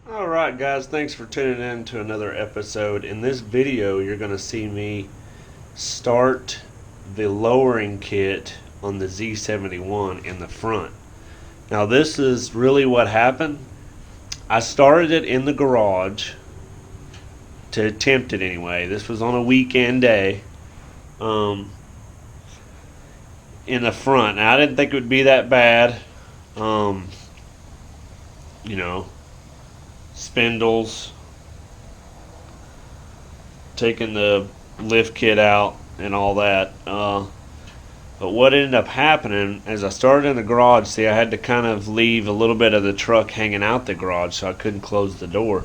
Alright guys, thanks for tuning in to another episode. In this video you're going to see me start the lowering kit on the Z71 in the front. Now this is really what happened. I started it in the garage to attempt it anyway. This was on a weekend day in the front. Now I didn't think it would be that bad. You know, spindles, taking the lift kit out and all that, but what ended up happening as I started in the garage, see, I had to kind of leave a little bit of the truck hanging out the garage so I couldn't close the door.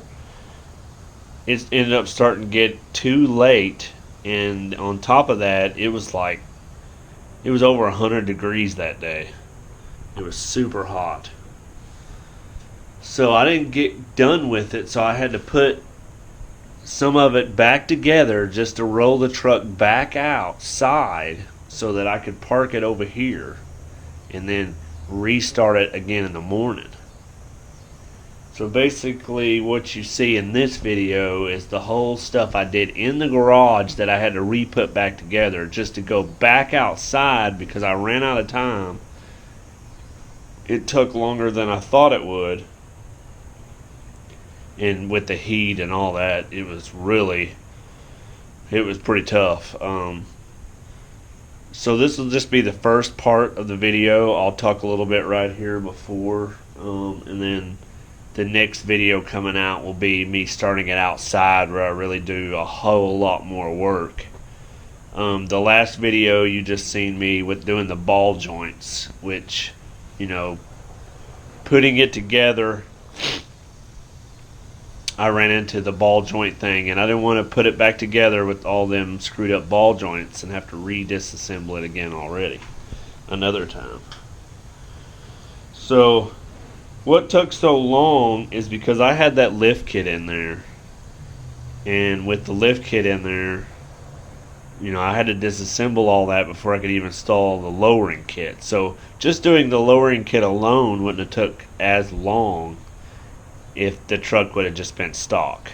It ended up starting to get too late, and on top of that it was over 100 degrees that day. It was super hot. So I didn't get done with it, so I had to put some of it back together just to roll the truck back outside so that I could park it over here and then restart it again in the morning. So basically what you see in this video is the whole stuff I did in the garage that I had to re-put back together just to go back outside because I ran out of time. It took longer than I thought it would. And with the heat and all that, it was pretty tough. So this will just be the first part of the video. I'll talk a little bit right here before, and then the next video coming out will be me starting it outside where I really do a whole lot more work. The last video you just seen me with doing the ball joints, which, you know, putting it together, I ran into the ball joint thing, and I didn't want to put it back together with all them screwed up ball joints and have to re-disassemble it again already another time. So what took so long is because I had that lift kit in there, and with the lift kit in there, you know, I had to disassemble all that before I could even install the lowering kit. So just doing the lowering kit alone wouldn't have took as long if the truck would have just been stock.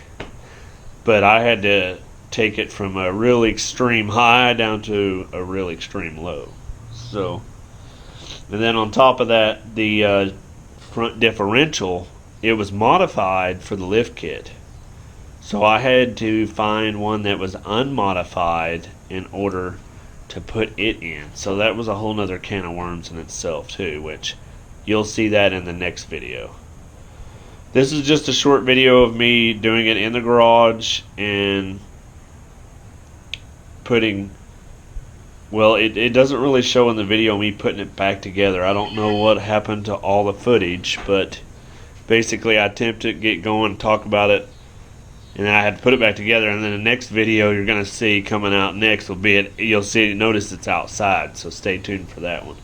But I had to take it from a really extreme high down to a really extreme low. So, and then on top of that, the front differential, it was modified for the lift kit. So I had to find one that was unmodified in order to put it in. So that was a whole nother can of worms in itself too, which you'll see that in the next video. This is just a short video of me doing it in the garage and putting, well, it doesn't really show in the video me putting it back together. I don't know what happened to all the footage, but basically I attempted to get going, talk about it, and then I had to put it back together. And then the next video you're going to see coming out next will be you'll see, notice it's outside, so stay tuned for that one.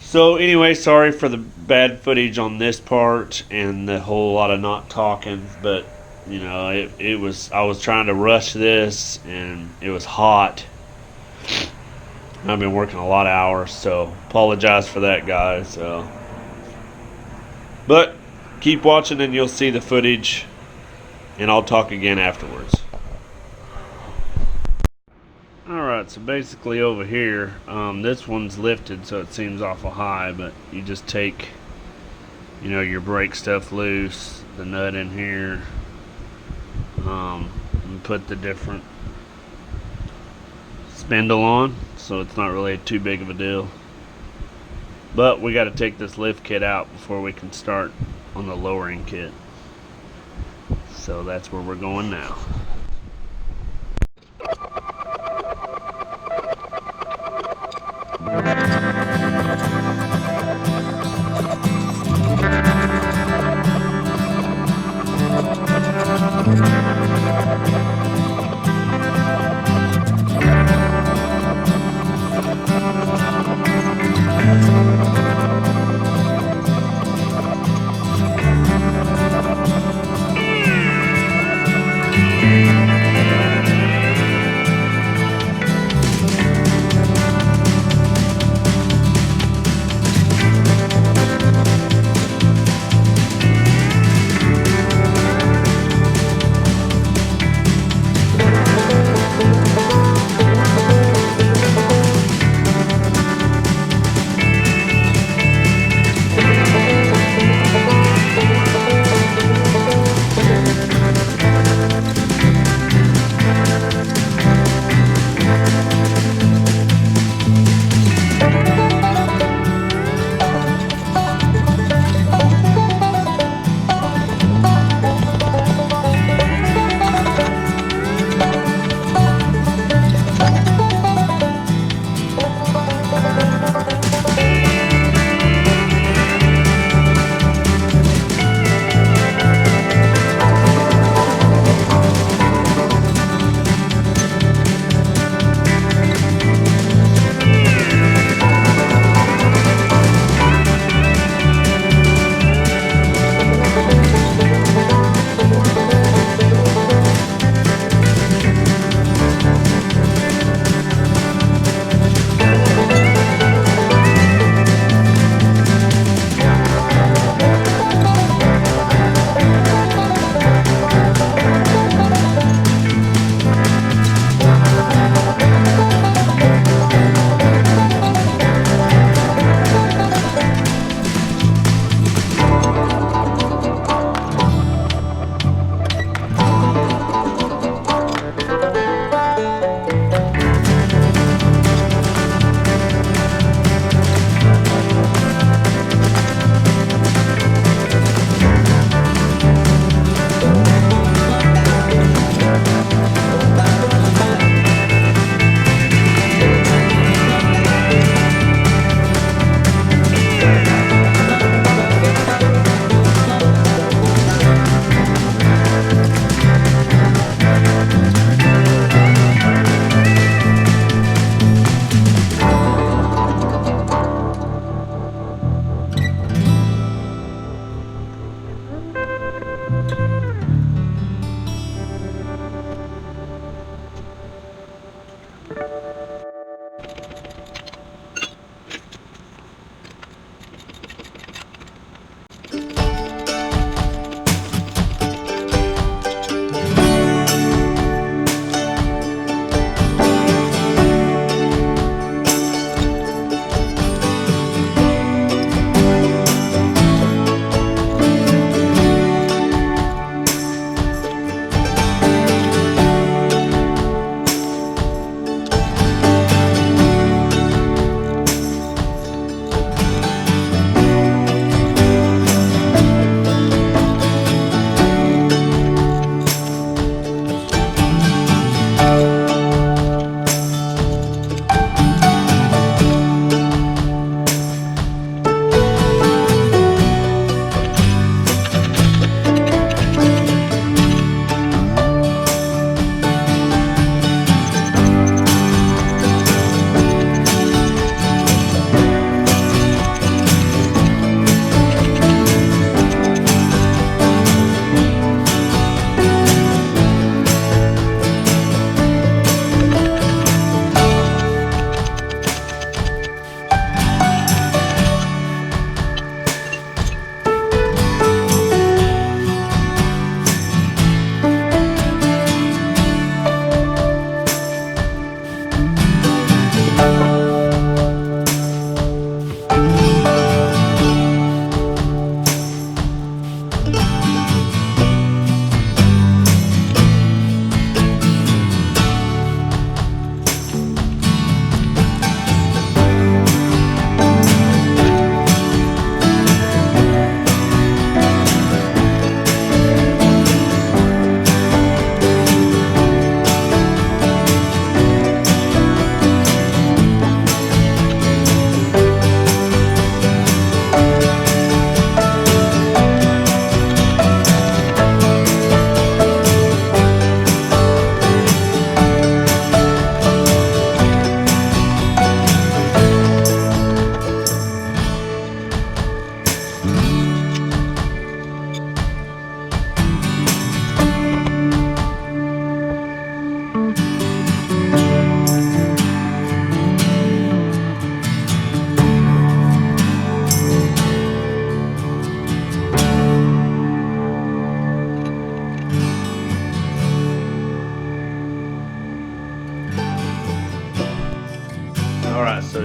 So anyway, sorry for the bad footage on this part and the whole lot of not talking, but you know, I was trying to rush this and it was hot. I've been working a lot of hours, so apologize for that, guys. But keep watching and you'll see the footage, and I'll talk again afterwards. Alright, so basically over here, this one's lifted so it seems awful high, but you just take, you know, your brake stuff loose, the nut in here, and put the different spindle on, so it's not really too big of a deal. But we got to take this lift kit out before we can start on the lowering kit. So that's where we're going now.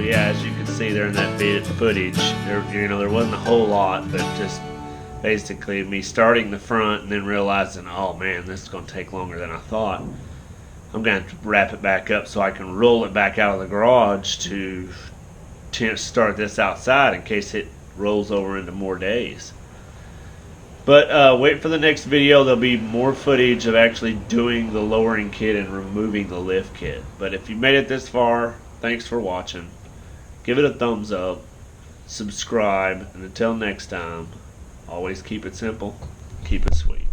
yeah, as you can see there in that footage, there wasn't a whole lot, but just basically me starting the front and then realizing, oh man, this is going to take longer than I thought. I'm going to have to wrap it back up so I can roll it back out of the garage to start this outside in case it rolls over into more days. But wait for the next video. There'll be more footage of actually doing the lowering kit and removing the lift kit. But if you made it this far, thanks for watching. Give it a thumbs up, subscribe, and until next time, always keep it simple, keep it sweet.